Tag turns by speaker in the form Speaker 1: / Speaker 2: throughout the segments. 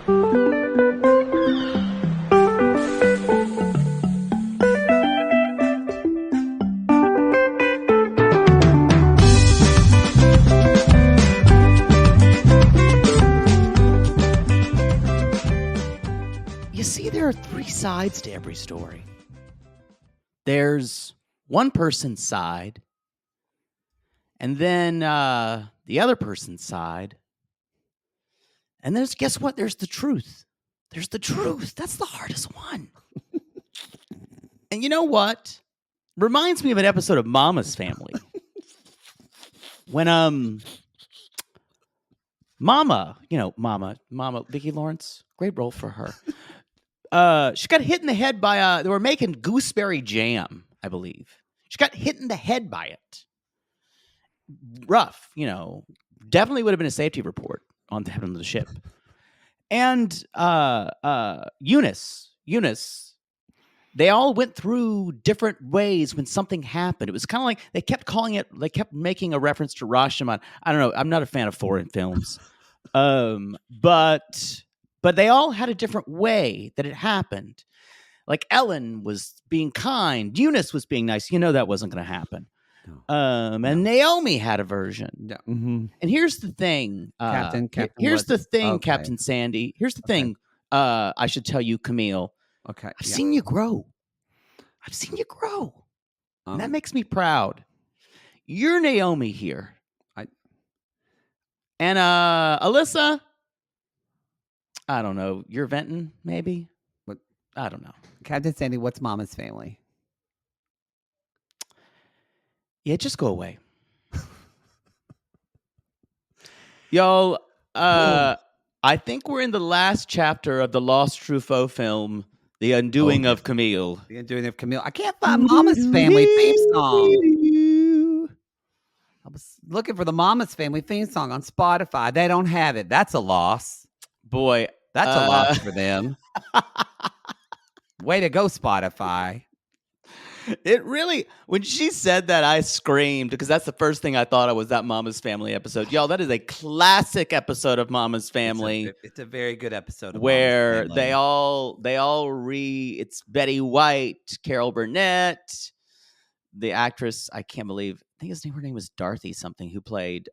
Speaker 1: You see, there are three sides to every story. There's one person's side, and then the other person's side. And there's, guess what? There's the truth. There's the truth. That's the hardest one. And you know what? Reminds me of an episode of Mama's Family. When Mama, Vicki Lawrence, great role for her. She got hit in the head by they were making gooseberry jam, I believe. She got hit in the head by it. Rough, definitely would have been a safety report on the ship. And Eunice, they all went through different ways when something happened. It was kind of like they kept making a reference to Rashomon. I don't know. I'm not a fan of foreign films. But they all had a different way that it happened. Like Ellen was being kind. Eunice was being nice. That wasn't going to happen. No. And Naomi had a version.
Speaker 2: Yeah. Mm-hmm.
Speaker 1: And here's the thing.
Speaker 2: Captain
Speaker 1: here's the thing, okay. Captain Sandy. Here's the thing I should tell you, Camille.
Speaker 2: Okay.
Speaker 1: I've seen you grow. And that makes me proud. You're Naomi here. And Alissa, I don't know. You're Venton, maybe?
Speaker 2: What?
Speaker 1: I don't know.
Speaker 2: Captain Sandy, what's Mama's Family?
Speaker 1: Yeah, just go away. Y'all, I think we're in the last chapter of the Lost Truffaut film, The Undoing of Camille.
Speaker 2: The Undoing of Camille. I can't find Mama's Family theme song. I was looking for the Mama's Family theme song on Spotify. They don't have it. That's a loss.
Speaker 1: Boy,
Speaker 2: that's a loss for them. Way to go, Spotify.
Speaker 1: It really, when she said that, I screamed because that's the first thing I thought of was that Mama's Family episode. Y'all, that is a classic episode of Mama's Family.
Speaker 2: It's a very good episode of
Speaker 1: where they all it's Betty White, Carol Burnett, the actress, I can't believe, I think her name was Dorothy something, who played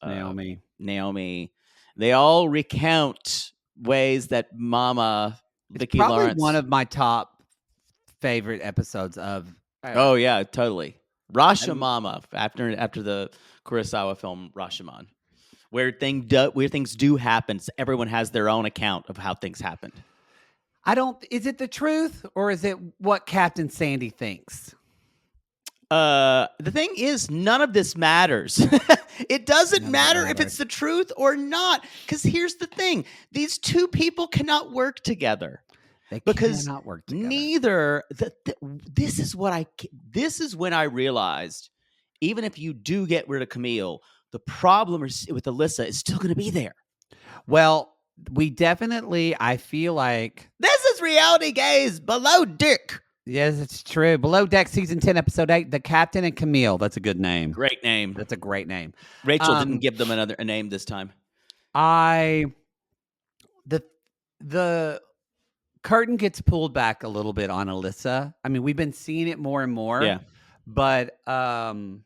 Speaker 2: Naomi.
Speaker 1: They all recount ways that Mama Vicki Lawrence.
Speaker 2: Probably one of my top favorite episodes of.
Speaker 1: Oh yeah, totally. Rashomon after the Kurosawa film Rashomon, where things do happen. So everyone has their own account of how things happened.
Speaker 2: Is it the truth or is it what Captain Sandy thinks?
Speaker 1: The thing is, none of this matters. It doesn't matter if it's the truth or not. Because here's the thing. These two people cannot work together.
Speaker 2: They
Speaker 1: because
Speaker 2: cannot work together.
Speaker 1: Neither. This is when I realized, even if you do get rid of Camille, the problem with Alissa is still going to be there.
Speaker 2: Well, we definitely, I feel like...
Speaker 1: This is Reality Gaze Below Deck.
Speaker 2: Yes, it's true. Below Deck, Season 10, Episode 8, The Captain and Camille. That's a good name.
Speaker 1: Great name.
Speaker 2: That's a great name.
Speaker 1: Rachel didn't give them a name this time.
Speaker 2: The curtain gets pulled back a little bit on Alissa. I mean, we've been seeing it more and more.
Speaker 1: Yeah.
Speaker 2: But Alissa,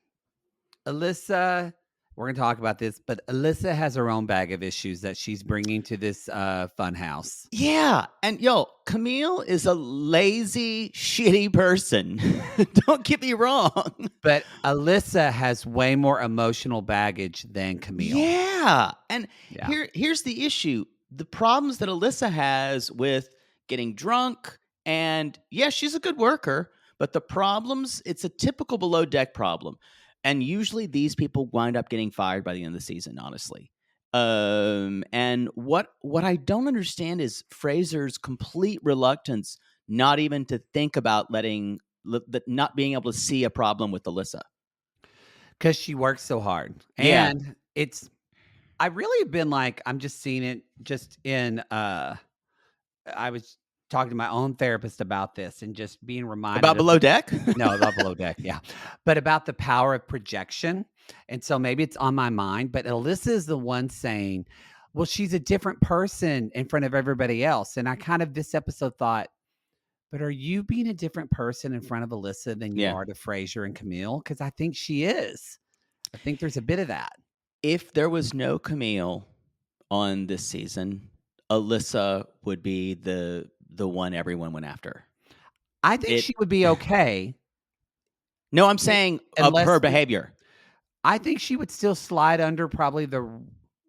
Speaker 2: we're going to talk about this, but Alissa has her own bag of issues that she's bringing to this fun house.
Speaker 1: Yeah. And Camille is a lazy, shitty person. Don't get me wrong.
Speaker 2: But Alissa has way more emotional baggage than Camille.
Speaker 1: Yeah. And here's the issue. The problems that Alissa has with getting drunk, and yes, she's a good worker, but the problems, it's a typical Below Deck problem. And usually these people wind up getting fired by the end of the season, honestly. And what I don't understand is Fraser's complete reluctance not even to think about not being able to see a problem with Alissa.
Speaker 2: Because she works so hard. And I really have been like, I'm just seeing it just in, I was talking to my own therapist about this and just being reminded
Speaker 1: about Below Deck.
Speaker 2: No, about Below Deck, yeah, but about the power of projection. And so maybe it's on my mind, but Alissa is the one saying, well, she's a different person in front of everybody else. And I kind of this episode thought, but are you being a different person in front of Alissa than you
Speaker 1: Yeah.
Speaker 2: are to Frasier and Camille? Because I think she is. I think there's a bit of that.
Speaker 1: If there was no Camille on this season, Alissa would be the one everyone went after.
Speaker 2: I think she would be okay.
Speaker 1: No, I'm saying of her behavior.
Speaker 2: I think she would still slide under probably the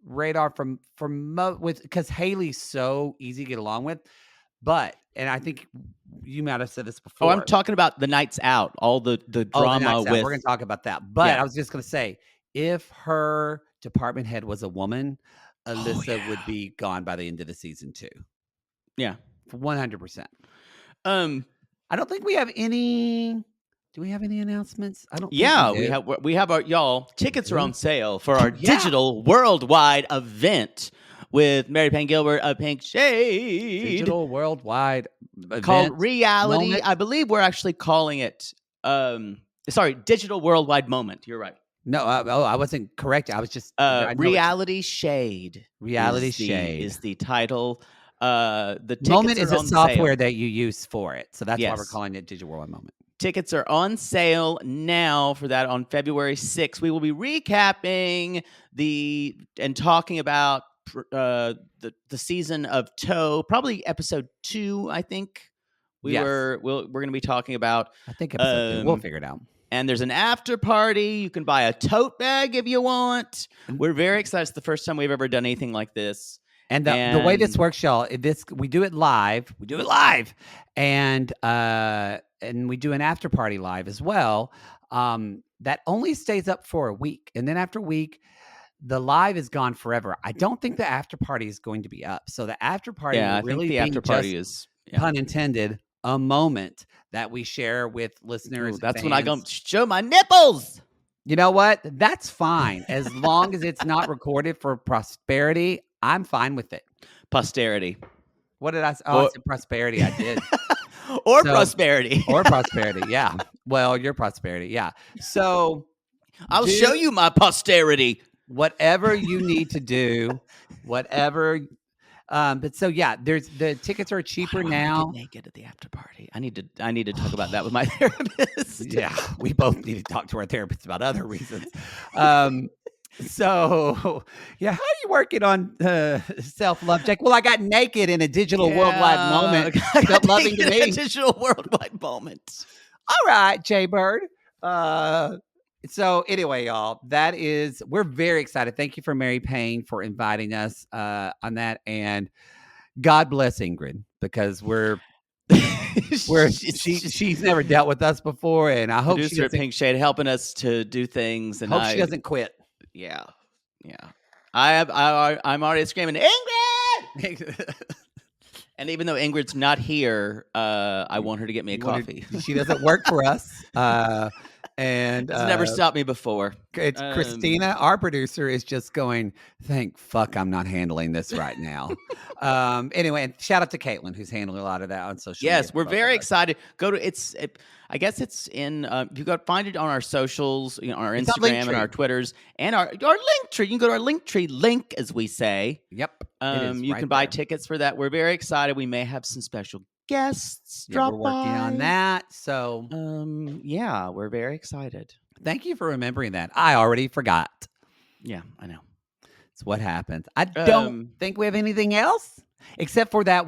Speaker 2: radar because Haley's so easy to get along with. But, and I think you might have said this before.
Speaker 1: Oh, I'm talking about the nights out, all the drama with.
Speaker 2: We're going to talk about that. But I was just going to say, if her department head was a woman, Alissa would be gone by the end of the season too.
Speaker 1: Yeah,
Speaker 2: 100%. I don't think we have any. Do we have any announcements? I don't.
Speaker 1: Yeah, we have our y'all. Tickets are on sale for our digital worldwide event with Mary Payne Gilbert of Pink Shade.
Speaker 2: Digital worldwide event
Speaker 1: called Reality.
Speaker 2: moment.
Speaker 1: I believe we're actually calling it. Digital worldwide moment. You're right.
Speaker 2: No, I wasn't correct. I was just
Speaker 1: Reality Shade.
Speaker 2: Reality Shade
Speaker 1: is the title. The tickets
Speaker 2: moment is a software
Speaker 1: sale.
Speaker 2: that you use for it, so that's why we're
Speaker 1: Yes.
Speaker 2: calling it Digital Worldwide Moment.
Speaker 1: Tickets are on sale now for that on February 6th. We will be recapping and talking about the season of Toe, probably episode 2. I think we're going to be talking about.
Speaker 2: I think episode 2. We'll figure it out. And
Speaker 1: there's an after party. You can buy a tote bag if you want. We're very excited. It's the first time we've ever done anything like this.
Speaker 2: And the way this works, y'all, we do it live. And we do an after party live as well. That only stays up for a week. And then after a week, the live is gone forever. I don't think the after party is going to be up. So the after party will really be
Speaker 1: after party is,
Speaker 2: pun intended, a moment that we share with listeners.
Speaker 1: That's fans. When I go show my nipples.
Speaker 2: You know what? That's fine. As long as it's not recorded for prosperity, I'm fine with it.
Speaker 1: Posterity.
Speaker 2: What did I say? Oh, I said prosperity. I did.
Speaker 1: Prosperity.
Speaker 2: Or prosperity. Yeah. Well, your prosperity. Yeah. So
Speaker 1: I'll show you my posterity.
Speaker 2: Whatever you need to do, whatever. But so yeah, there's the tickets are cheaper now.
Speaker 1: Get naked at the after party. I need to talk about that with my therapist.
Speaker 2: Yeah, we both need to talk to our therapist about other reasons. So yeah, how are you working on self-love, Jack? Well, I got naked in a digital worldwide moment. Self-loving to me.
Speaker 1: A digital worldwide moment.
Speaker 2: All right, Jay Bird. So anyway, y'all, we're very excited. Thank you for Mary Payne for inviting us on that. And God bless Ingrid, because she's never dealt with us before. And I hope
Speaker 1: she's Pink Shade helping us to do things. And
Speaker 2: hope she doesn't quit.
Speaker 1: Yeah. I'm already screaming, Ingrid! And even though Ingrid's not here, I want her to get me a coffee.
Speaker 2: She doesn't work for us. And
Speaker 1: it's never stopped me before.
Speaker 2: It's Christina, our producer, is just going, thank fuck I'm not handling this right now. Anyway, and shout out to Caitlin, who's handling a lot of that on social media.
Speaker 1: Yes, we're very excited. Go to I guess it's in you got find it on our socials, on our Instagram and our Twitters and our link tree. You can go to our link tree link, as we say.
Speaker 2: Yep.
Speaker 1: You can buy tickets for that. We're very excited. We may have some special guests drop
Speaker 2: we're working on that. So
Speaker 1: we're very excited.
Speaker 2: Thank you for remembering that. I already forgot.
Speaker 1: Yeah, I know.
Speaker 2: It's what happens. I don't think we have anything else except for that.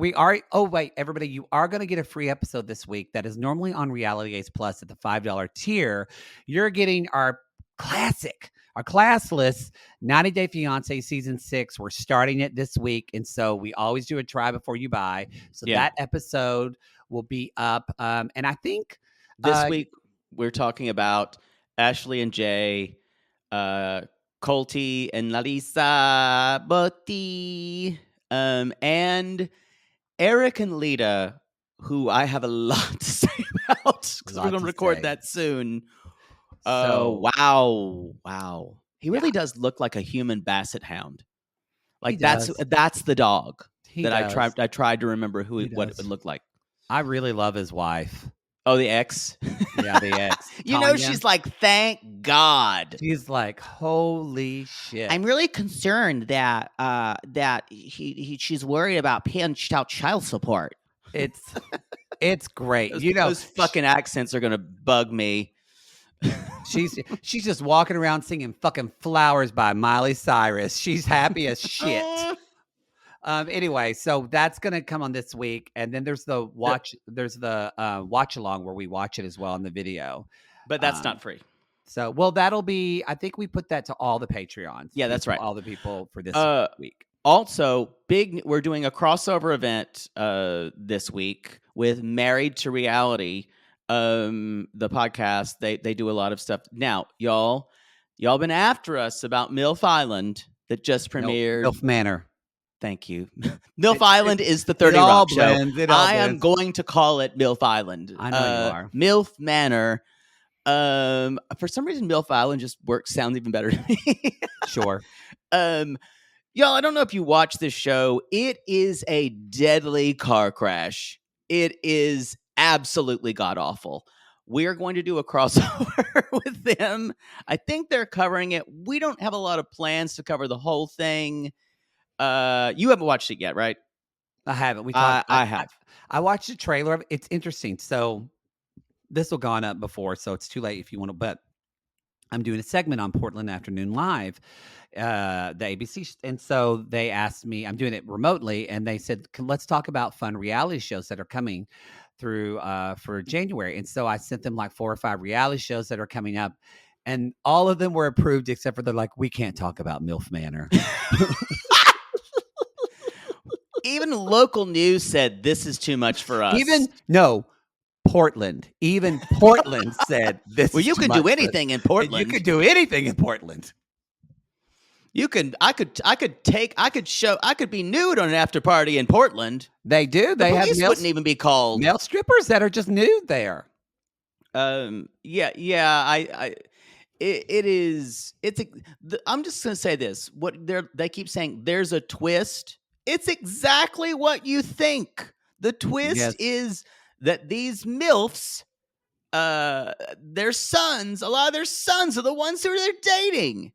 Speaker 2: Everybody, you are going to get a free episode this week that is normally on Reality Ace Plus at the $5 tier. You're getting our classless 90 Day Fiancé season 6. We're starting it this week. And so we always do a try before you buy. So that episode will be up. And I think
Speaker 1: this week we're talking about Ashley and Jay, Colty and Alissa, Botti, and Eric and Lita, who I have a lot to say about because we're going to record that soon. Wow. He really does look like a human basset hound. Like that's the dog I tried to remember what it would look like.
Speaker 2: I really love his wife.
Speaker 1: Oh, the ex.
Speaker 2: Yeah, the ex.
Speaker 1: You know,
Speaker 2: Tanya.
Speaker 1: she's like, thank God.
Speaker 2: She's like, holy shit.
Speaker 1: I'm really concerned that she's worried about paying out child support.
Speaker 2: It's great.
Speaker 1: Those fucking accents are gonna bug me.
Speaker 2: She's just walking around singing fucking Flowers by Miley Cyrus. She's happy as shit. Anyway, so that's gonna come on this week, and then there's the watch along where we watch it as well in the video.
Speaker 1: But that's not free.
Speaker 2: So, well, that'll be. I think we put that to all the Patreons.
Speaker 1: Yeah, that's right.
Speaker 2: All the people for this week.
Speaker 1: Also, we're doing a crossover event this week with Married to Reality, the podcast. They do a lot of stuff. Now, y'all been after us about MILF Island that just premiered.
Speaker 2: MILF Manor.
Speaker 1: Thank you. MILF Island is the 30 Rock show. I am
Speaker 2: blends.
Speaker 1: going to call it MILF Island.
Speaker 2: I know you are.
Speaker 1: MILF Manor. For some reason, MILF Island just sounds even better to me.
Speaker 2: Sure.
Speaker 1: Y'all, I don't know if you watch this show. It is a deadly car crash. It is absolutely god-awful. We are going to do a crossover with them. I think they're covering it. We don't have a lot of plans to cover the whole thing. You haven't watched it yet, right?
Speaker 2: I haven't.
Speaker 1: I have.
Speaker 2: I watched the trailer of it. It's interesting. So this will gone up before, so it's too late if you want to. But I'm doing a segment on Portland Afternoon Live, the ABC, and so they asked me. I'm doing it remotely, and they said, "Let's talk about fun reality shows that are coming through for January." And so I sent them like 4 or 5 reality shows that are coming up, and all of them were approved except for they're like, "We can't talk about MILF Manor."
Speaker 1: Even local news said this is too much for us.
Speaker 2: Portland. Even Portland said this.
Speaker 1: Well, you can do anything in Portland.
Speaker 2: You could do anything in Portland.
Speaker 1: You can. I could be nude on an after party in Portland.
Speaker 2: They do. They
Speaker 1: the
Speaker 2: have
Speaker 1: police wouldn't even be called
Speaker 2: male strippers that are just nude there.
Speaker 1: Yeah. It is. I'm just gonna say this. They keep saying there's a twist. It's exactly what you think. The twist is that these MILFs, their sons, a lot of their sons are the ones who they're dating.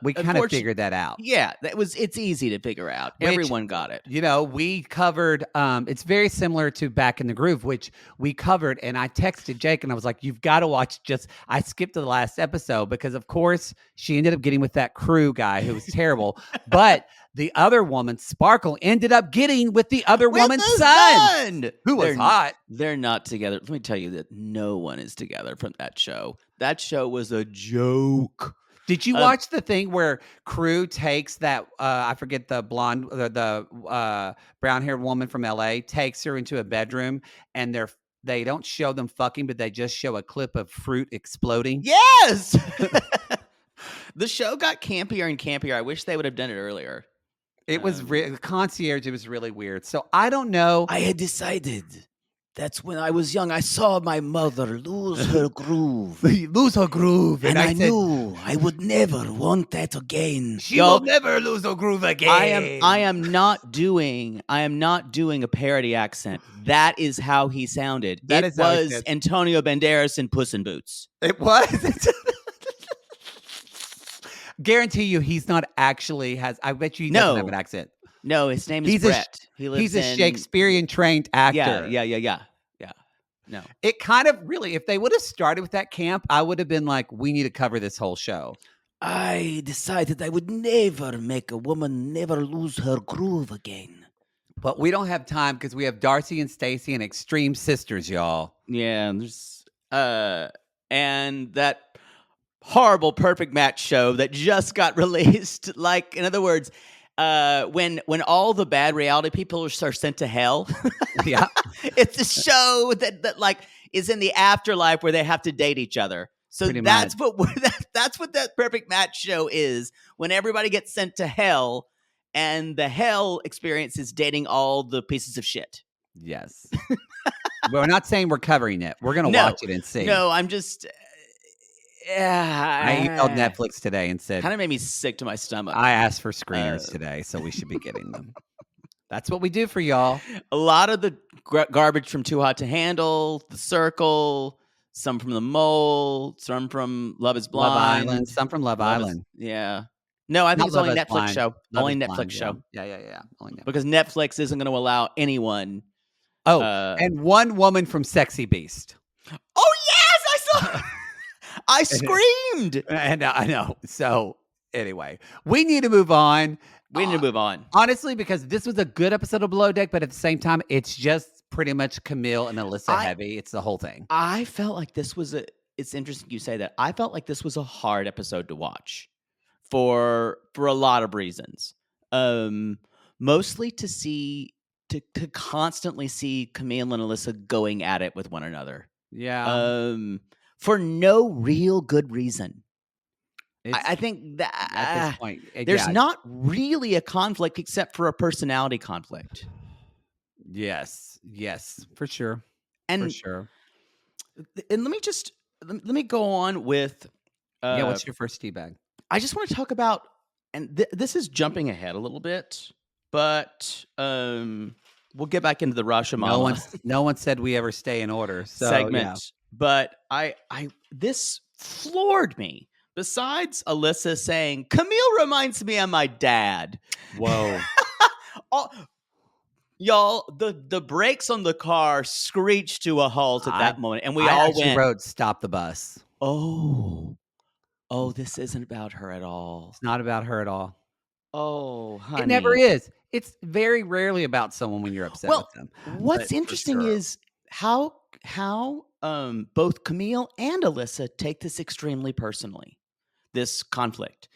Speaker 2: We kind of figured that out.
Speaker 1: Yeah, it's easy to figure out. Everyone got it.
Speaker 2: You know, we covered, it's very similar to Back in the Groove, which we covered, and I texted Jake and I was like, you've got to watch I skipped the last episode because of course she ended up getting with that crew guy who was terrible, but the other woman, Sparkle, ended up getting with the other woman's son, who was hot.
Speaker 1: They're not together. Let me tell you that no one is together from that show. That show was a joke.
Speaker 2: Did you watch the thing where crew takes that, I forget the blonde, the brown-haired woman from LA, takes her into a bedroom and they don't show them fucking, but they just show a clip of fruit exploding?
Speaker 1: Yes! The show got campier and campier. I wish they would have done it earlier.
Speaker 2: It was Concierge. It was really weird. So I don't know.
Speaker 1: I had decided that's when I was young. I saw my mother lose her groove. And I knew I would never want that again.
Speaker 2: She will never lose her groove again.
Speaker 1: I am not doing a parody accent. That is how he sounded. It was Antonio Banderas in Puss in Boots.
Speaker 2: It was. Guarantee you he's not actually I bet you he doesn't have an accent.
Speaker 1: No, his name is Brett.
Speaker 2: He's a Shakespearean trained actor.
Speaker 1: Yeah. No.
Speaker 2: It kind of really, if they would have started with that camp, I would have been like, we need to cover this whole show.
Speaker 1: I decided I would never make a woman never lose her groove again.
Speaker 2: But we don't have time because we have Darcy and Stacy and Extreme Sisters, y'all.
Speaker 1: Yeah, there's and that horrible Perfect Match show that just got released. Like, in other words, when all the bad reality people are sent to hell.
Speaker 2: Yeah.
Speaker 1: It's a show that like is in the afterlife where they have to date each other. So that's what that Perfect Match show is, when everybody gets sent to hell and the hell experience is dating all the pieces of shit.
Speaker 2: Yes. We're not saying we're covering it. We're going to watch it and see.
Speaker 1: No, I'm just
Speaker 2: I emailed Netflix today and said,
Speaker 1: kind of made me sick to my stomach.
Speaker 2: I asked for screeners today, so we should be getting them. That's what we do for y'all.
Speaker 1: A lot of the garbage from Too Hot to Handle, The Circle, some from The Mole, some from Love Is
Speaker 2: Love
Speaker 1: Blind,
Speaker 2: Island, some from Love Island.
Speaker 1: Yeah. No, I think
Speaker 2: Not
Speaker 1: it's
Speaker 2: Love
Speaker 1: only
Speaker 2: Is
Speaker 1: Netflix
Speaker 2: Blind.
Speaker 1: show.
Speaker 2: Love
Speaker 1: Only
Speaker 2: Is
Speaker 1: Netflix
Speaker 2: Blind,
Speaker 1: show.
Speaker 2: yeah. Only Netflix.
Speaker 1: Because Netflix isn't going to allow anyone.
Speaker 2: Oh, and one woman from Sexy Beast.
Speaker 1: Oh yes, I saw. I screamed.
Speaker 2: And I know. So anyway, we need to move on.
Speaker 1: We need to move on.
Speaker 2: Honestly, because this was a good episode of Below Deck, but at the same time, it's just pretty much Camille and Alissa heavy. It's the whole thing.
Speaker 1: I felt like this was it's interesting you say that. I felt like this was a hard episode to watch for a lot of reasons. Mostly to constantly see Camille and Alissa going at it with one another.
Speaker 2: Yeah.
Speaker 1: For no real good reason. I think that
Speaker 2: at this point,
Speaker 1: there's not really a conflict except for a personality conflict.
Speaker 2: Yes, for sure.
Speaker 1: And let me go on with
Speaker 2: what's your first tea bag?
Speaker 1: I just want to talk about, and this is jumping ahead a little bit, but we'll get back into the Rasha Mama.
Speaker 2: No one said we ever stay in order
Speaker 1: segment.
Speaker 2: Yeah.
Speaker 1: But this floored me. Besides Alissa saying, Camille reminds me of my dad.
Speaker 2: Whoa.
Speaker 1: Y'all, the brakes on the car screeched to a halt at that moment. And we
Speaker 2: all
Speaker 1: went,
Speaker 2: wrote, stop the bus.
Speaker 1: Oh, this isn't about her at all.
Speaker 2: It's not about her at all.
Speaker 1: Oh, honey.
Speaker 2: It never is. It's very rarely about someone when you're upset with them.
Speaker 1: What's interesting is how both Camille and Alissa take this extremely personally, this conflict.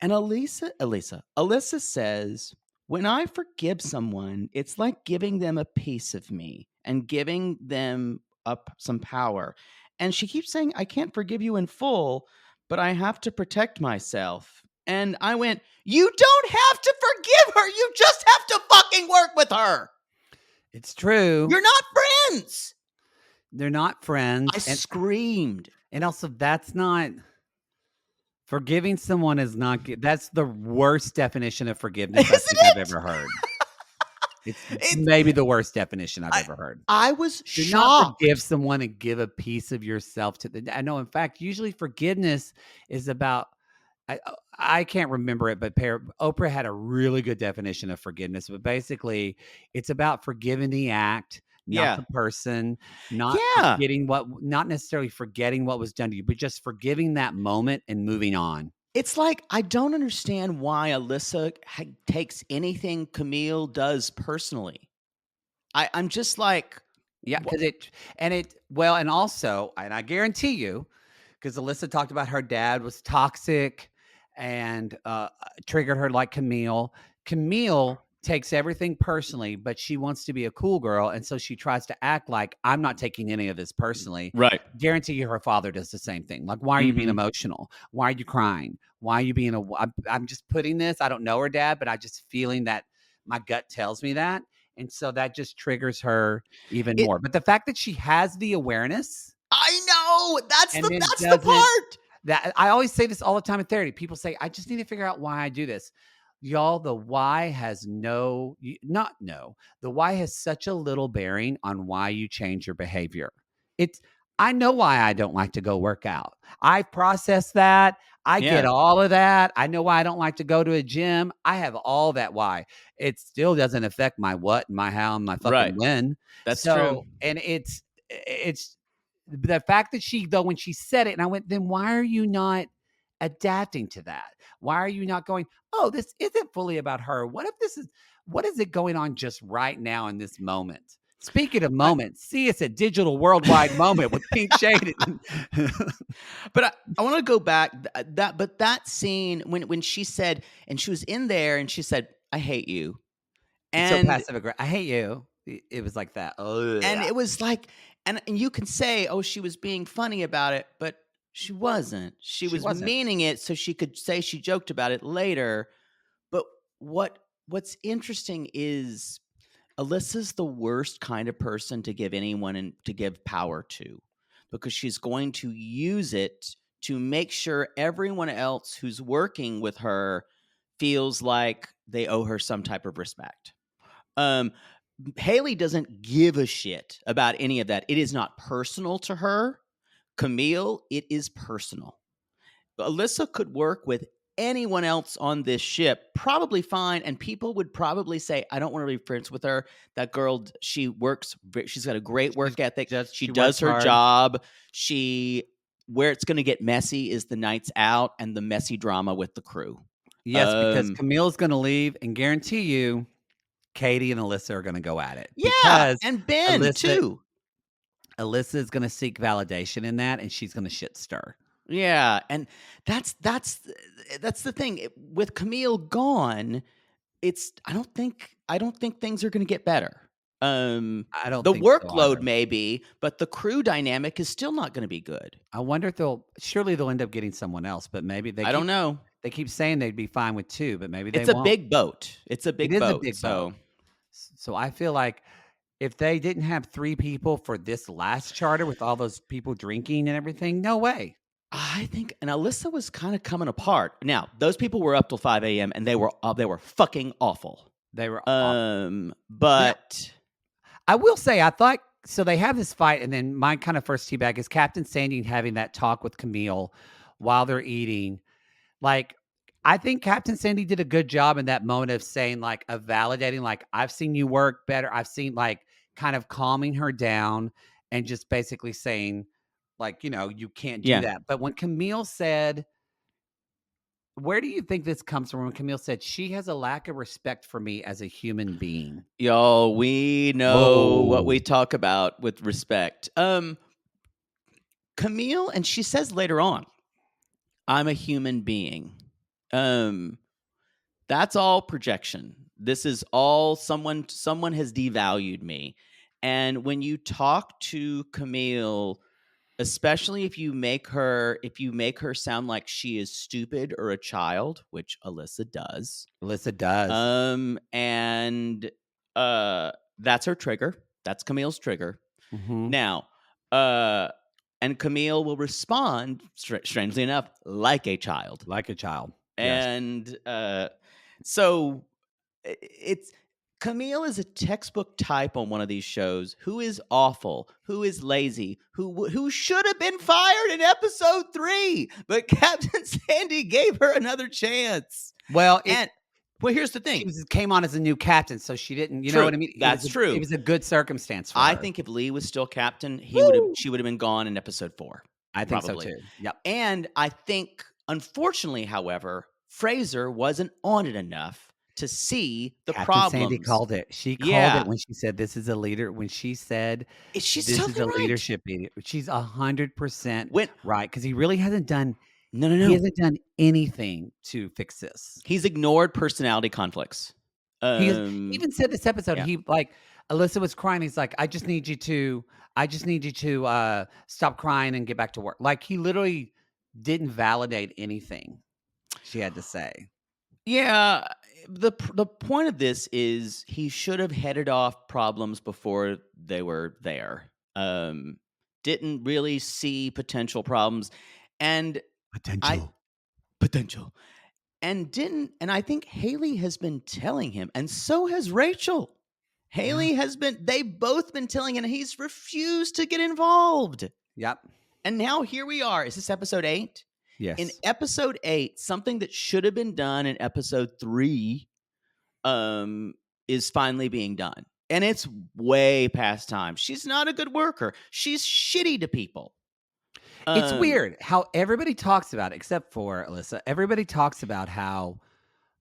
Speaker 1: And Alissa says, when I forgive someone, it's like giving them a piece of me and giving them up some power. And she keeps saying, I can't forgive you in full, but I have to protect myself. And I went, you don't have to forgive her. You just have to fucking work with her.
Speaker 2: It's true.
Speaker 1: You're not friends.
Speaker 2: They're not friends.
Speaker 1: I screamed.
Speaker 2: And also, that's not... Forgiving someone is not... That's the worst definition of forgiveness I think I've ever heard. It's maybe the worst definition I've ever heard.
Speaker 1: I was shocked.
Speaker 2: Do not forgive someone and give a piece of yourself to them. I know, in fact, usually forgiveness is about... I can't remember it, but Oprah had a really good definition of forgiveness. But basically, it's about forgiving the act, not the person, not necessarily forgetting what was done to you, but just forgiving that moment and moving on.
Speaker 1: It's like, I don't understand why Alissa takes anything Camille does personally. I'm just like,
Speaker 2: because and also, and I guarantee you, because Alissa talked about her dad was toxic and triggered her like Camille. Camille takes everything personally, but she wants to be a cool girl, and so she tries to act like I'm not taking any of this personally.
Speaker 1: Right.
Speaker 2: Guarantee you her father does the same thing. Like, why are you being emotional? Why are you crying? Why are you being I'm just putting this. I don't know her dad, but I just feeling that my gut tells me that. And so that just triggers her even more. But the fact that she has the awareness.
Speaker 1: I know. That's the part.
Speaker 2: That I always say this all the time in therapy. People say, I just need to figure out why I do this. Y'all, the why has the why has such a little bearing on why you change your behavior. I know why I don't like to go work out. I've processed that. I get all of that. I know why I don't like to go to a gym. I have all that why. It still doesn't affect my what and my how and my fucking when.
Speaker 1: That's true.
Speaker 2: And it's the fact that when she said it, and I went, then why are you not adapting to that? Why are you not going, oh, this isn't fully about her? What is it going on just right now in this moment? Speaking of moments, see, it's a digital worldwide moment with Pink Shade.
Speaker 1: But I want to go back that scene when she said, and she was in there and she said, I hate you. And
Speaker 2: so passive aggressive. I hate you. It was like that.
Speaker 1: It was like, and you can say, oh, she was being funny about it, but she wasn't. She was meaning it so she could say she joked about it later. But what's interesting is Alyssa's the worst kind of person to give anyone to give power to, because she's going to use it to make sure everyone else who's working with her feels like they owe her some type of respect. Haley doesn't give a shit about any of that. It is not personal to her. Camille, it is personal. Alissa could work with anyone else on this ship, probably fine, and people would probably say, "I don't want to be friends with her. That girl, she works. She's got a great work ethic. She does
Speaker 2: works
Speaker 1: her
Speaker 2: hard.
Speaker 1: job. Where it's going to get messy is the nights out and the messy drama with the crew."
Speaker 2: Yes, because Camille's going to leave, and guarantee you, Katie and Alissa are going to go at it.
Speaker 1: Yeah,
Speaker 2: because
Speaker 1: and Ben too.
Speaker 2: Alissa is going to seek validation in that, and she's going to shit stir.
Speaker 1: Yeah, and that's the thing with Camille gone. I don't think things are going to get better.
Speaker 2: I don't
Speaker 1: The
Speaker 2: think so
Speaker 1: workload
Speaker 2: either.
Speaker 1: maybe, but the crew dynamic is still not going to be good.
Speaker 2: I wonder if surely they'll end up getting someone else, but maybe
Speaker 1: I don't know.
Speaker 2: They keep saying they'd be fine with 2, but maybe they
Speaker 1: It's a
Speaker 2: won't.
Speaker 1: big boat. It's a big
Speaker 2: It is a
Speaker 1: boat.
Speaker 2: big
Speaker 1: So
Speaker 2: boat. So I feel like if they didn't have 3 people for this last charter with all those people drinking and everything, no way.
Speaker 1: I think, and Alissa was kind of coming apart. Now, those people were up till 5 a.m. and they were fucking awful.
Speaker 2: They were awful.
Speaker 1: But
Speaker 2: I will say, I thought so. They have this fight, and then my kind of first teabag is Captain Sandy having that talk with Camille while they're eating. Like, I think Captain Sandy did a good job in that moment of saying, like, of validating, like, I've seen you work better. I've seen, like, kind of calming her down and just basically saying, like, you can't do that. But when Camille said, where do you think this comes from? When Camille said she has a lack of respect for me as a human being.
Speaker 1: Yo, we know what we talk about with respect. Camille, and she says later on, I'm a human being. That's all projection. This is all someone has devalued me. And when you talk to Camille, especially if you make her sound like she is stupid or a child, which Alissa does. And that's her trigger. That's Camille's trigger.
Speaker 2: Mm-hmm.
Speaker 1: Now, and Camille will respond, strangely enough, like a child.
Speaker 2: Yes.
Speaker 1: And so it's Camille is a textbook type on one of these shows who is awful, who is lazy, who should have been fired in episode 3, but Captain Sandy gave her another chance.
Speaker 2: Well,
Speaker 1: here's the thing.
Speaker 2: She came on as a new captain, so she didn't, know what I mean?
Speaker 1: That's true.
Speaker 2: It was a good circumstance for her.
Speaker 1: I think if Lee was still captain, she would have been gone in episode 4.
Speaker 2: I think so too. Yep.
Speaker 1: And I think, unfortunately, however, Fraser wasn't on it enough to see the problems.
Speaker 2: Sandy called it. She called it when she said this is a leader. When she said this is a leadership meeting, she's 100% right, because he really hasn't done.
Speaker 1: No.
Speaker 2: He hasn't done anything to fix this.
Speaker 1: He's ignored personality conflicts.
Speaker 2: He even said this episode. Yeah. He Alissa was crying. He's like, I just need you to stop crying and get back to work. Like, he literally didn't validate anything she had to say.
Speaker 1: Yeah. The point of this is he should have headed off problems before they were there. Didn't really see potential problems and potential. And I think Haley has been telling him, and so has Rachel. They've both been telling him, and he's refused to get involved.
Speaker 2: Yep.
Speaker 1: And now here we are. Is this episode 8?
Speaker 2: Yes.
Speaker 1: In episode 8, something that should have been done in episode 3 is finally being done. And it's way past time. She's not a good worker. She's shitty to people.
Speaker 2: It's weird how everybody talks about it, except for Alissa. Everybody talks about how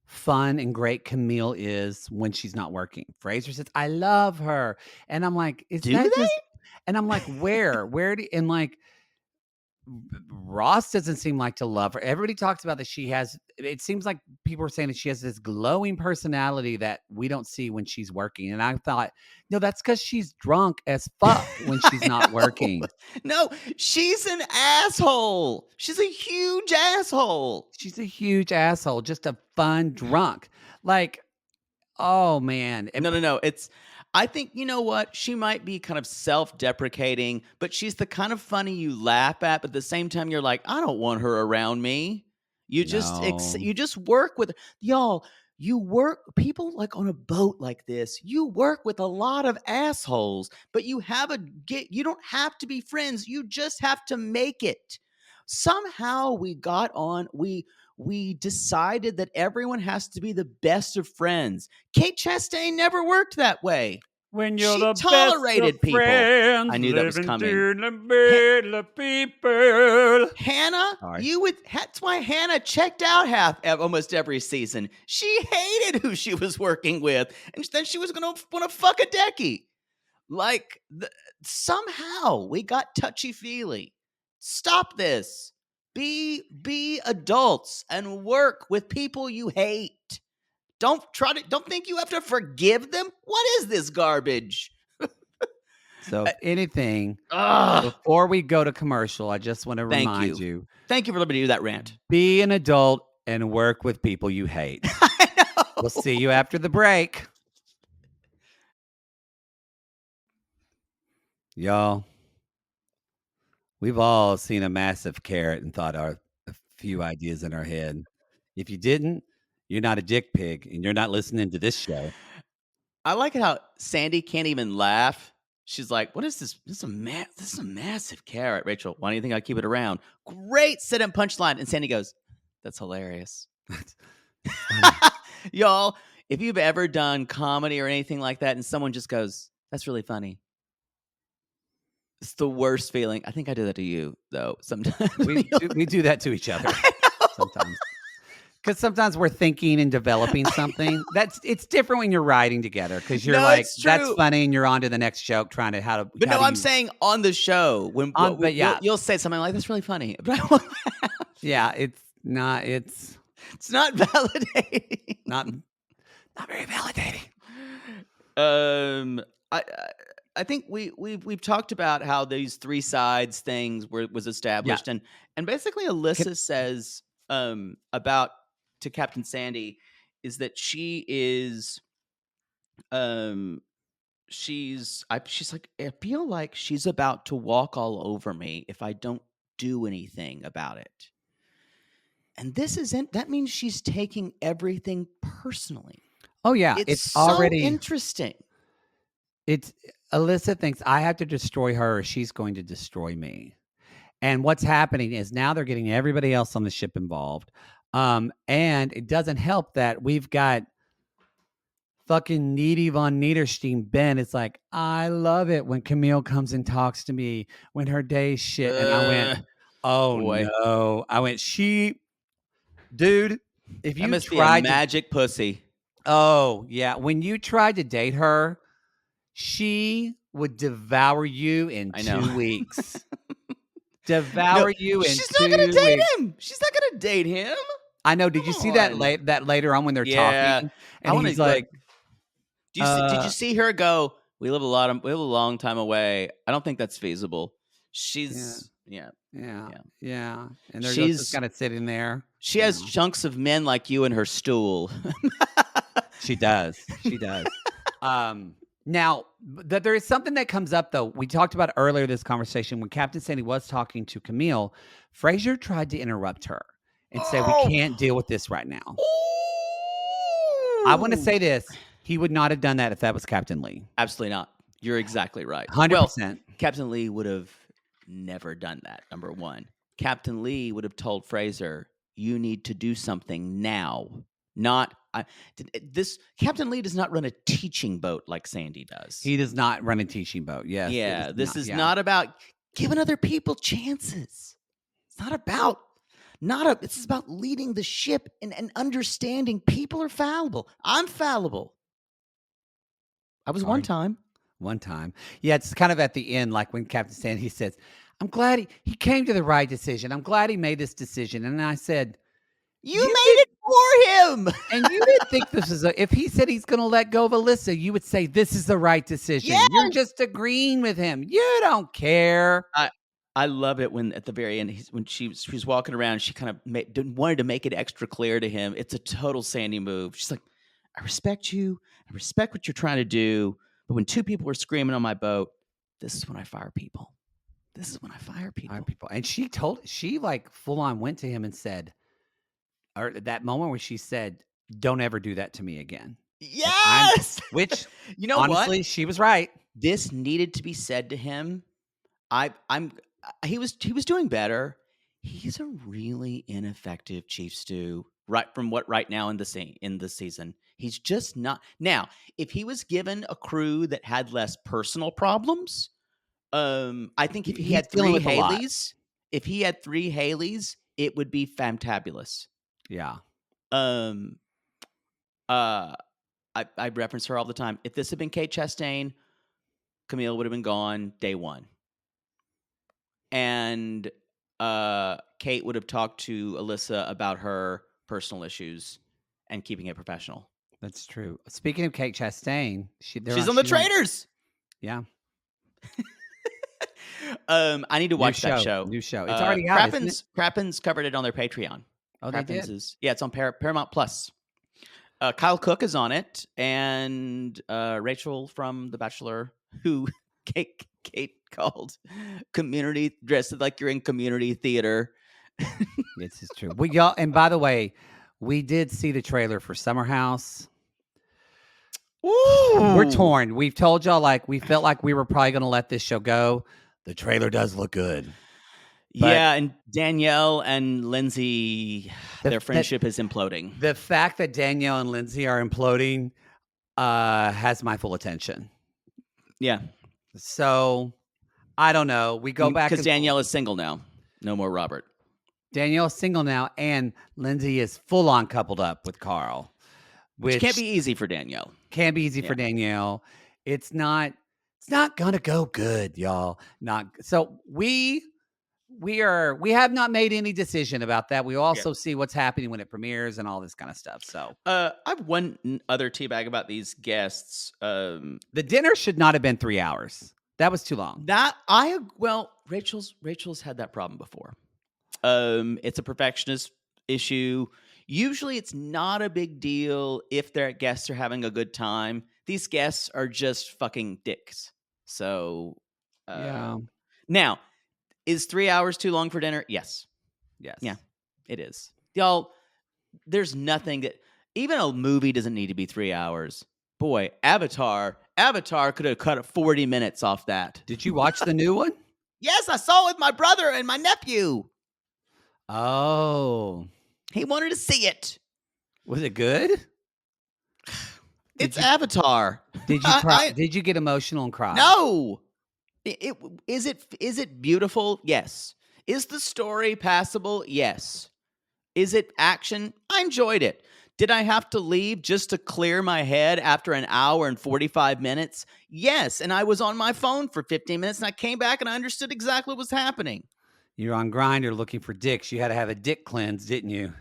Speaker 2: fun and great Camille is when she's not working. Fraser says, I love her. And I'm like, is
Speaker 1: do
Speaker 2: that
Speaker 1: they?
Speaker 2: just... And I'm like, where do... And like, Ross doesn't seem like to love her. Everybody talks about that she has... It seems like people are saying that she has this glowing personality that we don't see when she's working. And I thought, no, that's because she's drunk as fuck when she's not working.
Speaker 1: No, she's an asshole. She's a huge asshole.
Speaker 2: She's a huge asshole. Just a fun drunk. Like, oh, man.
Speaker 1: No. I think, you know what? She might be kind of self-deprecating, but she's the kind of funny you laugh at, but at the same time, you're like, I don't want her around me. You just work with her. Y'all, you work people like on a boat like this, you work with a lot of assholes, but you don't have to be friends. You just have to make it. Somehow we decided that everyone has to be the best of friends. Kate Chastain never worked that way.
Speaker 2: When you're
Speaker 1: She
Speaker 2: the best of
Speaker 1: tolerated people.
Speaker 2: friends,
Speaker 1: I knew that was
Speaker 2: living
Speaker 1: coming.
Speaker 2: to the middle of people.
Speaker 1: Hannah,
Speaker 2: Sorry.
Speaker 1: that's why Hannah checked out almost every season. She hated who she was working with, and then she was going to want to fuck a decky. Like, somehow we got touchy-feely. Stop this. Be adults and work with people you hate. Don't think you have to forgive them. What is this garbage?
Speaker 2: So, if anything,
Speaker 1: Ugh.
Speaker 2: before we go to commercial, I just want to remind you.
Speaker 1: Thank you for letting me do that rant.
Speaker 2: Be an adult and work with people you hate.
Speaker 1: I know.
Speaker 2: We'll see you after the break. Y'all, we've all seen a massive carrot and thought a few ideas in our head. If you didn't, you're not a dick pig and you're not listening to this show.
Speaker 1: I like how Sandy can't even laugh. She's like, "What is this? This is a massive carrot, Rachel. Why do you think I keep it around?" Great sit-in punchline. And Sandy goes, "That's hilarious." Y'all, if you've ever done comedy or anything like that and someone just goes, "That's really funny." It's the worst feeling. I think I do that to you, though, sometimes.
Speaker 2: We do that to each other sometimes. Because sometimes we're thinking and developing something. It's different when you're writing together because you're like, that's funny, and you're on to the next joke trying to
Speaker 1: But no, I'm saying on the show you'll say something like, "That's really funny," but I won't laugh.
Speaker 2: Yeah, it's not
Speaker 1: validating.
Speaker 2: Not very validating.
Speaker 1: I think we've talked about how these three sides things was established, and basically Alissa says about to Captain Sandy is that she is she's like, I feel like she's about to walk all over me if I don't do anything about it. And that means she's taking everything personally.
Speaker 2: Oh yeah,
Speaker 1: it's so
Speaker 2: already
Speaker 1: interesting.
Speaker 2: Alissa thinks I have to destroy her or she's going to destroy me. And what's happening is now they're getting everybody else on the ship involved. And it doesn't help that we've got fucking Needy von Niederstein Ben. It's like, I love it when Camille comes and talks to me when her day's shit. And I went, oh boy. No. I went, dude, if you
Speaker 1: must tried be a magic pussy.
Speaker 2: Oh, yeah. When you tried to date her, she would devour you in 2 weeks. Devour you in 2 weeks.
Speaker 1: She's not going to date him. She's not going to date him.
Speaker 2: I know. Did you see that later on when they're talking? And he's like,
Speaker 1: did you see her go, we live a long time away. I don't think that's feasible. She's
Speaker 2: yeah. And they're just kind of sitting there.
Speaker 1: She has chunks of men like you in her stool.
Speaker 2: She does. Now, there is something that comes up, though. We talked about earlier this conversation when Captain Sandy was talking to Camille. Frasier tried to interrupt her and say, we can't deal with this right now. I want to say this. He would not have done that if that was Captain Lee.
Speaker 1: Absolutely not. You're exactly right.
Speaker 2: 100%.
Speaker 1: Well, Captain Lee would have never done that, number one. Captain Lee would have told Fraser, you need to do something now. Captain Lee does not run a teaching boat like Sandy does.
Speaker 2: He does not run a teaching boat. Yes.
Speaker 1: Yeah. This is not about giving other people chances. It's not about this is about leading the ship and understanding people are fallible. I'm fallible. I was one time.
Speaker 2: Yeah, it's kind of at the end, like when Captain Sandy says, I'm glad he came to the right decision. I'm glad he made this decision. And I said,
Speaker 1: You made it for him.
Speaker 2: And you didn't think this is if he said he's going to let go of Alissa, you would say this is the right decision. Yes. You're just agreeing with him. You don't care.
Speaker 1: I love it when at the very end, when she's walking around, she kind of wanted to make it extra clear to him. It's a total Sandy move. She's like, I respect you. I respect what you're trying to do. But when two people are screaming on my boat, this is when I fire people.
Speaker 2: And she like full on went to him and said, or that moment where she said, don't ever do that to me again.
Speaker 1: Yes.
Speaker 2: Which
Speaker 1: You know
Speaker 2: honestly,
Speaker 1: what?
Speaker 2: she was right.
Speaker 1: This needed to be said to him. I'm he was doing better. He's a really ineffective chief stew right now in the season. He's just not. Now, if he was given a crew that had less personal problems, I think if he
Speaker 2: He's
Speaker 1: had
Speaker 2: dealing
Speaker 1: three
Speaker 2: with a lot.
Speaker 1: Haleys, it would be fantabulous.
Speaker 2: Yeah.
Speaker 1: Um, I reference her all the time. If this had been Kate Chastain, Camille would have been gone day one. And Kate would have talked to Alissa about her personal issues and keeping it professional.
Speaker 2: That's true. Speaking of Kate Chastain,
Speaker 1: She's on the Traitors.
Speaker 2: Yeah.
Speaker 1: I need to watch that show.
Speaker 2: New show. It's already out, isn't it?
Speaker 1: Crappen's covered it on their Patreon.
Speaker 2: Oh,
Speaker 1: Crappen's
Speaker 2: they did?
Speaker 1: It's on Paramount Plus. Kyle Cook is on it, and Rachel from The Bachelor, who Kate called community, dressed like you're in community theater.
Speaker 2: This is true. Well, y'all, and by the way, we did see the trailer for Summer House.
Speaker 1: Ooh.
Speaker 2: We're torn. We've told y'all we felt like we were probably going to let this show go. The trailer does look good.
Speaker 1: Yeah, and Danielle and Lindsay, their friendship is imploding.
Speaker 2: The fact that Danielle and Lindsay are imploding has my full attention.
Speaker 1: Yeah.
Speaker 2: So, I don't know. We go back
Speaker 1: because Danielle is single now. No more Robert.
Speaker 2: Danielle is single now, and Lindsay is full on coupled up with Carl,
Speaker 1: which can't be easy for Danielle.
Speaker 2: Can't be easy for Danielle. It's not gonna go good, y'all. So we have not made any decision about that. We also see what's happening when it premieres and all this kind of stuff. So
Speaker 1: I have one other teabag about these guests.
Speaker 2: The dinner should not have been 3 hours. That was too long.
Speaker 1: Rachel's had that problem before. It's a perfectionist issue. Usually it's not a big deal if their guests are having a good time. These guests are just fucking dicks. So, Now, is 3 hours too long for dinner? Yes. Yeah, it is. Y'all, there's nothing that, even a movie doesn't need to be 3 hours. Boy, Avatar could have cut 40 minutes off that.
Speaker 2: Did you watch the new one?
Speaker 1: Yes, I saw it with my brother and my nephew.
Speaker 2: Oh.
Speaker 1: He wanted to see it.
Speaker 2: Was it good?
Speaker 1: It's Avatar.
Speaker 2: Did you cry? Did you get emotional and cry?
Speaker 1: No. Is it beautiful? Yes. Is the story passable? Yes. Is it action? I enjoyed it. Did I have to leave just to clear my head after an hour and 45 minutes? Yes. And I was on my phone for 15 minutes and I came back and I understood exactly what was happening.
Speaker 2: You're on Grindr looking for dicks. You had to have a dick cleanse, didn't you?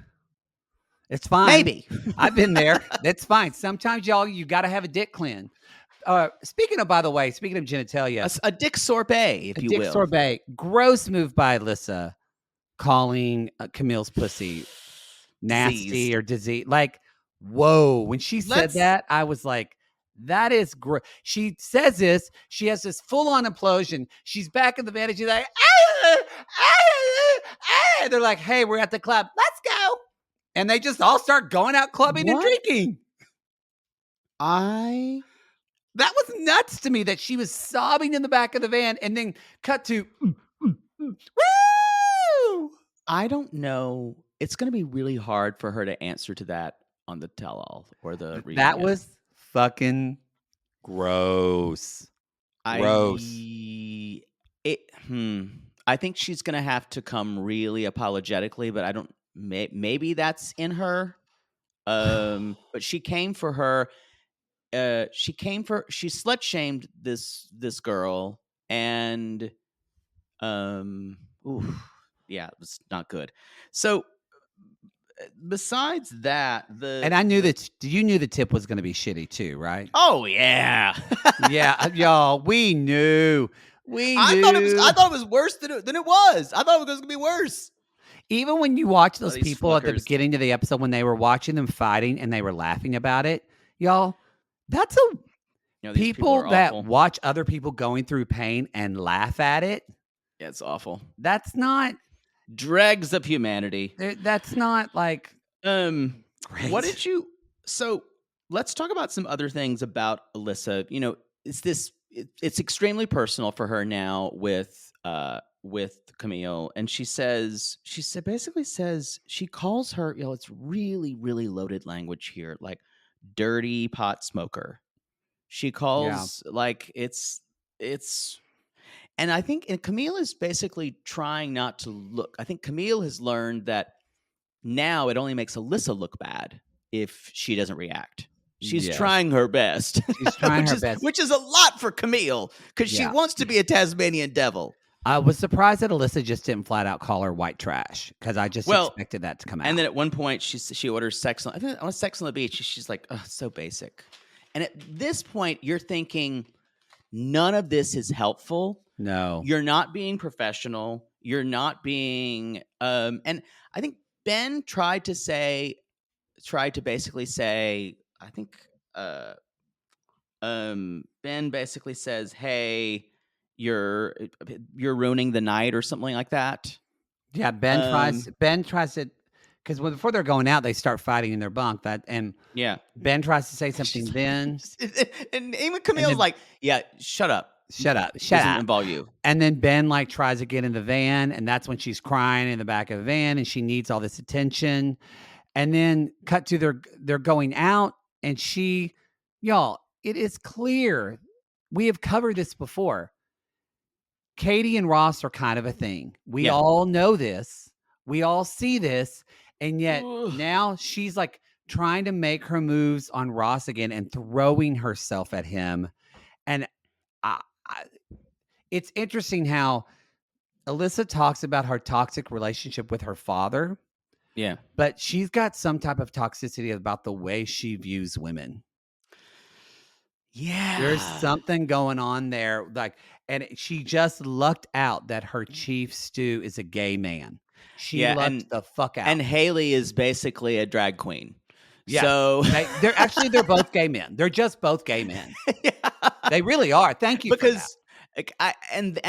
Speaker 2: It's fine.
Speaker 1: Maybe.
Speaker 2: I've been there. That's fine. Sometimes, y'all, you got to have a dick cleanse. Speaking of genitalia.
Speaker 1: A dick sorbet, if you will.
Speaker 2: A dick sorbet. Gross move by Alissa calling Camille's pussy nasty or disease. Whoa. When she said that, I was like, that is gross. She says this. She has this full-on implosion. She's back in the van and she's like, they're like, hey, we're at the club. Let's go. And they just all start going out clubbing and drinking. That was nuts to me that she was sobbing in the back of the van and then cut to, woo!
Speaker 1: I don't know. It's going to be really hard for her to answer to that on the tell-all or the reunion.
Speaker 2: That was fucking gross.
Speaker 1: I think she's going to have to come really apologetically, but I don't. Maybe that's in her. But she came for her. She slut shamed this girl, and it was not good. So besides that,
Speaker 2: and I knew that you knew the tip was going to be shitty too, right?
Speaker 1: Oh yeah,
Speaker 2: yeah, y'all. We knew.
Speaker 1: I thought it was worse than it was. I thought it was going to be worse.
Speaker 2: Even when you watch those people at the beginning of the episode when they were watching them fighting and they were laughing about it, y'all, that's people that watch other people going through pain and laugh at it.
Speaker 1: Yeah, it's awful.
Speaker 2: That's not
Speaker 1: dregs of humanity.
Speaker 2: That's not great.
Speaker 1: What did you So let's talk about some other things about Alissa. It's extremely personal for her now with Camille, and basically says she calls her, it's really, really loaded language here, like dirty pot smoker. She
Speaker 2: Yeah.
Speaker 1: calls like it's and I think and Camille is basically trying not to look. I think Camille has learned that now it only makes Alissa look bad if she doesn't react. She's
Speaker 2: Yes.
Speaker 1: trying her best.
Speaker 2: She's trying her best.
Speaker 1: Which is a lot for Camille because she
Speaker 2: Yeah.
Speaker 1: wants to be a Tasmanian devil.
Speaker 2: I was surprised that Alissa just didn't flat out call her white trash because I just expected that to come out.
Speaker 1: And then at one point she orders sex on Sex on the Beach. She's like, oh, so basic. And at this point, you're thinking none of this is helpful.
Speaker 2: No,
Speaker 1: You're not being professional. You're not being and I think Ben tried to basically say, I think Ben basically says, hey, you're ruining the night or something like that.
Speaker 2: Yeah, Ben tries to, because before they're going out, they start fighting in their bunk.
Speaker 1: Yeah,
Speaker 2: Ben tries to say something then.
Speaker 1: And even Camille's like, yeah, shut up.
Speaker 2: Doesn't
Speaker 1: involve you.
Speaker 2: And then Ben tries to get in the van, and that's when she's crying in the back of the van, and she needs all this attention. And then cut to they're going out, and y'all, it is clear. We have covered this before. Katie and Ross are kind of a thing. We all know this. We all see this. And yet now she's like trying to make her moves on Ross again and throwing herself at him. And it's interesting how Alissa talks about her toxic relationship with her father.
Speaker 1: Yeah.
Speaker 2: But she's got some type of toxicity about the way she views women.
Speaker 1: Yeah.
Speaker 2: There's something going on there. And she just lucked out that her chief Stu is a gay man. She lucked the fuck out.
Speaker 1: And Haley is basically a drag queen.
Speaker 2: Yes.
Speaker 1: So
Speaker 2: they're both gay men. They're just both gay men. Yeah. They really are. Thank you.
Speaker 1: Because and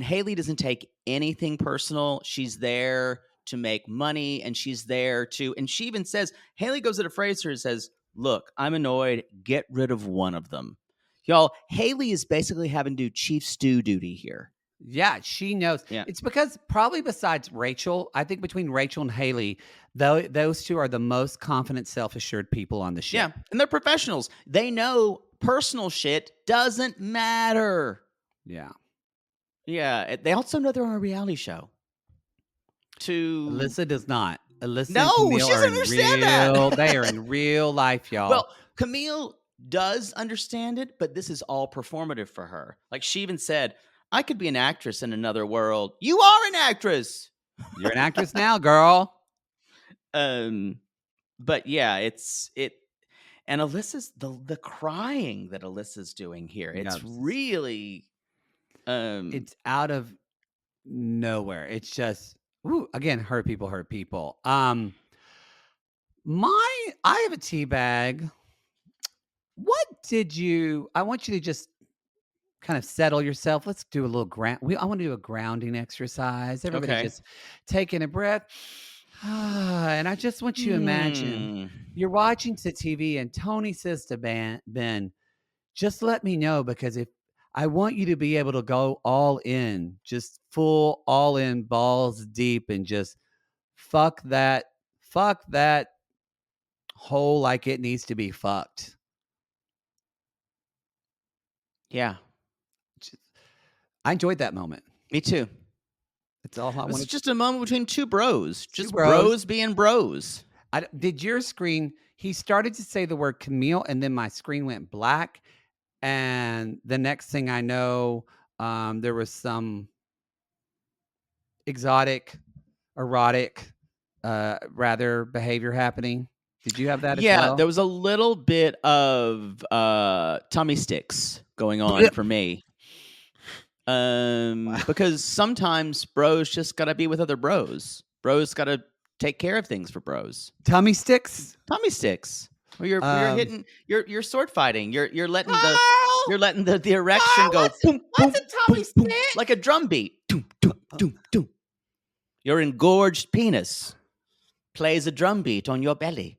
Speaker 1: Haley doesn't take anything personal. She's there to make money, and she's there to, and she even says, Haley goes to the Fraser and says, look, I'm annoyed. Get rid of one of them. Y'all, Haley is basically having to do chief stew duty here.
Speaker 2: Yeah, she knows. Yeah. It's because probably besides Rachel, I think between Rachel and Haley, those two are the most confident, self-assured people on the show.
Speaker 1: Yeah, and they're professionals. They know personal shit doesn't matter.
Speaker 2: Yeah.
Speaker 1: Yeah, they also know they're on a reality show.
Speaker 2: Alissa does not. Alissa
Speaker 1: no, she doesn't understand that.
Speaker 2: They are in real life, y'all.
Speaker 1: Well, Camille does understand it, but this is all performative for her. Like she even said, I could be an actress in another world. You are an actress.
Speaker 2: You're an actress now, girl.
Speaker 1: But yeah, and Alyssa's the crying that Alyssa's doing here. It's really
Speaker 2: it's out of nowhere. It's just again, hurt people. I have a tea bag. I want you to just kind of settle yourself. Let's do a little I want to do a grounding exercise. Everybody just taking a breath. And I just want you to imagine you're watching the TV and Tony says to Ben, just let me know, because if I want you to be able to go all in, just full all in, balls deep, and just fuck that hole like it needs to be fucked.
Speaker 1: Yeah.
Speaker 2: I enjoyed that moment.
Speaker 1: Me too.
Speaker 2: It's all I wanted.
Speaker 1: It's just a moment between two bros. Just bros being bros.
Speaker 2: Did your screen, he started to say the word Camille, and then my screen went black. And the next thing I know, there was some exotic, erotic, rather behavior happening. Did you have that as well?
Speaker 1: Yeah, there was a little bit of tummy sticks going on for me. Because sometimes bros just gotta be with other bros. Bros gotta take care of things for bros.
Speaker 2: Tummy sticks?
Speaker 1: Tummy sticks. Where you're hitting, you're sword fighting. You're letting the erection go.
Speaker 2: What's a tummy stick?
Speaker 1: Like a drum beat. Doom, doom, doom, doom. Your engorged penis plays a drum beat on your belly.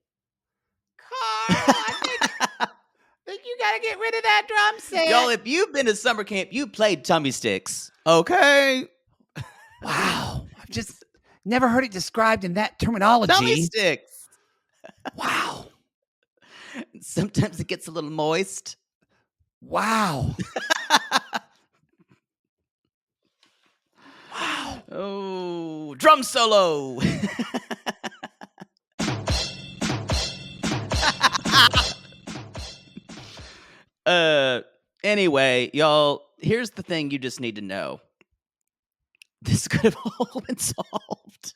Speaker 2: think you gotta get rid of that drum set.
Speaker 1: Y'all, if you've been to summer camp, you played tummy sticks. Okay.
Speaker 2: Wow. I've just never heard it described in that terminology.
Speaker 1: Tummy sticks.
Speaker 2: Wow.
Speaker 1: Sometimes it gets a little moist.
Speaker 2: Wow. Wow.
Speaker 1: Oh, drum solo. Anyway, y'all, here's the thing you just need to know. This could have all been solved.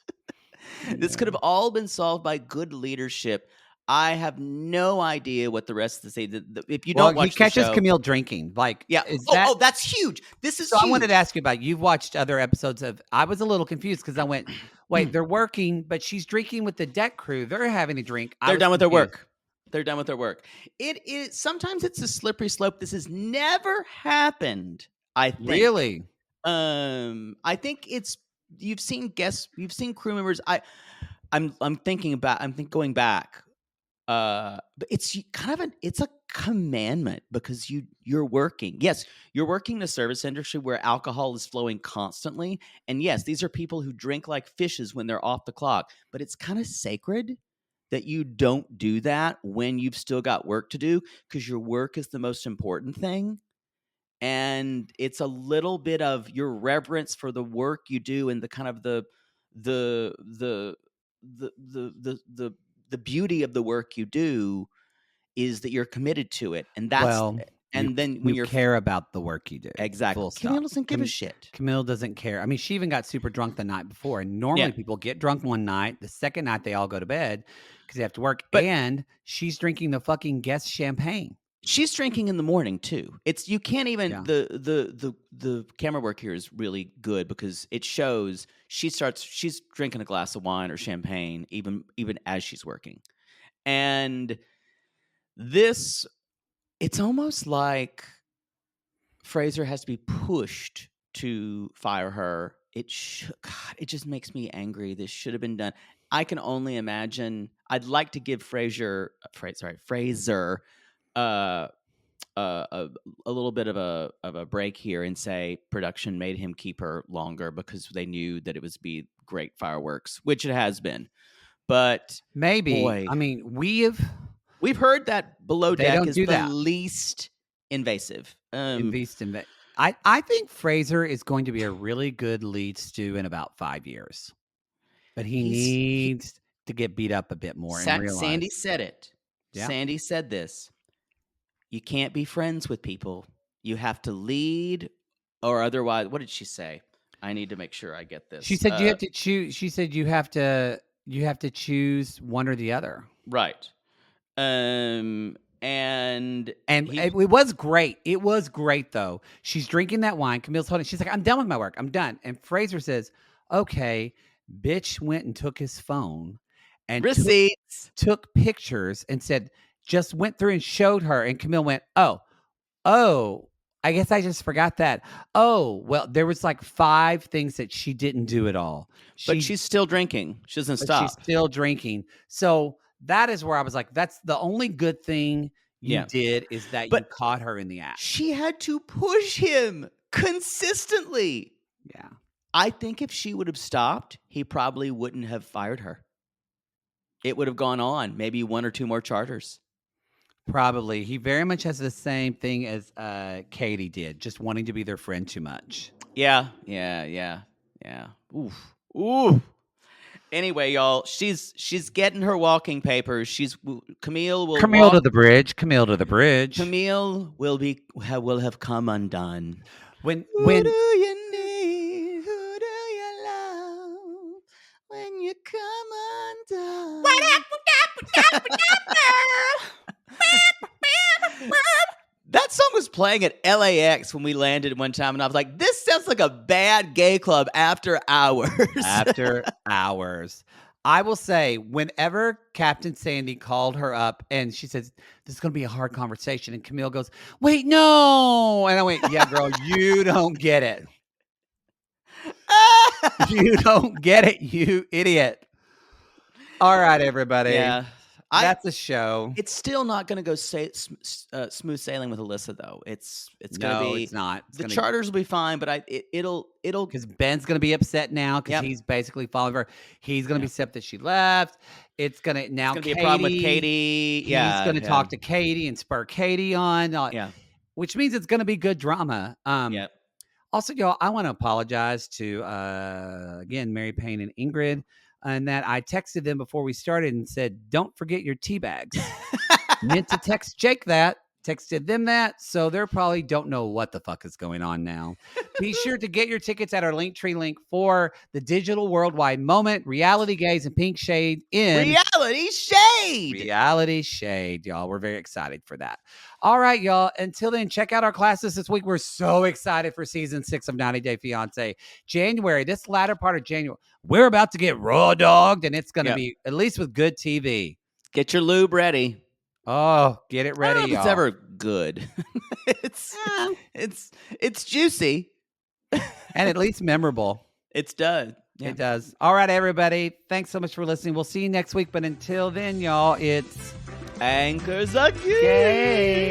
Speaker 1: This could have all been solved by good leadership. I have no idea what the rest of the season. If you don't watch
Speaker 2: he catches
Speaker 1: the show,
Speaker 2: Camille drinking. Like,
Speaker 1: yeah.
Speaker 2: is
Speaker 1: Oh, that's huge. This is
Speaker 2: so
Speaker 1: huge.
Speaker 2: I wanted to ask you about, you've watched other episodes of, I was a little confused because I went, wait, they're working, but she's drinking with the deck crew. They're having a drink.
Speaker 1: They're done with their work. They're done with their work. It is sometimes it's a slippery slope. This has never happened, I think.
Speaker 2: Really?
Speaker 1: I think it's you've seen crew members. I'm going back. But it's kind of it's a commandment because you're working. Yes, you're working in the service industry where alcohol is flowing constantly. And yes, these are people who drink like fishes when they're off the clock, but it's kind of sacred that you don't do that when you've still got work to do, because your work is the most important thing. And it's a little bit of your reverence for the work you do and the kind of the beauty of the work you do is that you're committed to it. And that's then when you
Speaker 2: care about the work you do.
Speaker 1: Exactly. Camille doesn't give a shit.
Speaker 2: Camille doesn't care. I mean, she even got super drunk the night before. And normally people get drunk one night. The second night they all go to bed because they have to work. And she's drinking the fucking guest champagne.
Speaker 1: She's drinking in the morning too. It's you can't even the camera work here is really good because it shows she's drinking a glass of wine or champagne even as she's working. And it's almost like Fraser has to be pushed to fire her. It just makes me angry. This should have been done. I can only imagine. I'd like to give Fraser a little bit of a break here and say production made him keep her longer because they knew that it was be great fireworks, which it has been. But
Speaker 2: maybe,
Speaker 1: boy,
Speaker 2: I mean, we've
Speaker 1: heard that below deck is the
Speaker 2: least
Speaker 1: invasive.
Speaker 2: I think Fraser is going to be a really good lead stew in about 5 years, but he needs to get beat up a bit more.
Speaker 1: Sandy said it.
Speaker 2: Yeah.
Speaker 1: Sandy said this. You can't be friends with people. You have to lead, or otherwise. What did she say? I need to make sure I get this.
Speaker 2: She said you have to choose. She said you have to choose one or the other.
Speaker 1: Right. And
Speaker 2: it was great. It was great though. She's drinking that wine. Camille's holding. She's like, "I'm done with my work. I'm done." And Fraser says, "Okay." Bitch went and took his phone and
Speaker 1: receipts,
Speaker 2: took pictures and said. Just went through and showed her, and Camille went, oh, I guess I just forgot that. Oh, well, there was like 5 things that she didn't do at all.
Speaker 1: But she's still drinking. She doesn't stop.
Speaker 2: She's still drinking. So that is where I was like, that's the only good thing you did is that you caught her in the act.
Speaker 1: She had to push him consistently.
Speaker 2: Yeah.
Speaker 1: I think if she would have stopped, he probably wouldn't have fired her. It would have gone on, maybe 1 or 2 more charters.
Speaker 2: Probably. He very much has the same thing as Katie did, just wanting to be their friend too much.
Speaker 1: Yeah. Oof. Anyway, y'all, she's getting her walking papers. Camille
Speaker 2: to the bridge. Camille to the bridge.
Speaker 1: Camille will have come undone.
Speaker 2: When
Speaker 1: do you need? Who do you love? When you come undone. What up? That song was playing at LAX when we landed one time, and I was like, this sounds like a bad gay club after hours.
Speaker 2: After hours. I will say, whenever Captain Sandy called her up and she says, this is going to be a hard conversation, and Camille goes, wait, no. And I went, yeah, girl, you don't get it. You don't get it, you idiot. All right, everybody.
Speaker 1: Yeah.
Speaker 2: That's a show.
Speaker 1: It's still not going to go smooth sailing with Alissa, though. It's going to be.
Speaker 2: It's not.
Speaker 1: The charters will be fine, but it'll
Speaker 2: because Ben's going to be upset now because he's basically following her. He's going to be upset that she left. It's going to now.
Speaker 1: It's going to be a problem with Katie.
Speaker 2: He's going to talk to Katie and spur Katie on. Which means it's going to be good drama. Also, y'all, I want to apologize to again Mary Payne and Ingrid. And that I texted them before we started and said, don't forget your tea bags. Meant to text Jake that, texted them that. So they probably don't know what the fuck is going on now. Be sure to get your tickets at our Linktree link for the digital worldwide moment, Reality Gaze and Pink Shade in Reality Shade, y'all. We're very excited for that. All right, y'all. Until then, check out our classes this week. We're so excited for season 6 of 90 Day Fiancé. January, this latter part of January, we're about to get raw dogged, and it's going to be, at least with good TV.
Speaker 1: Get your lube ready.
Speaker 2: Oh, get it ready,
Speaker 1: I don't know if it's ever good. It's juicy.
Speaker 2: And at least memorable.
Speaker 1: It's done.
Speaker 2: Yeah. It does. All right, everybody. Thanks so much for listening. We'll see you next week. But until then, y'all, it's
Speaker 1: Anchors again.
Speaker 2: Yay.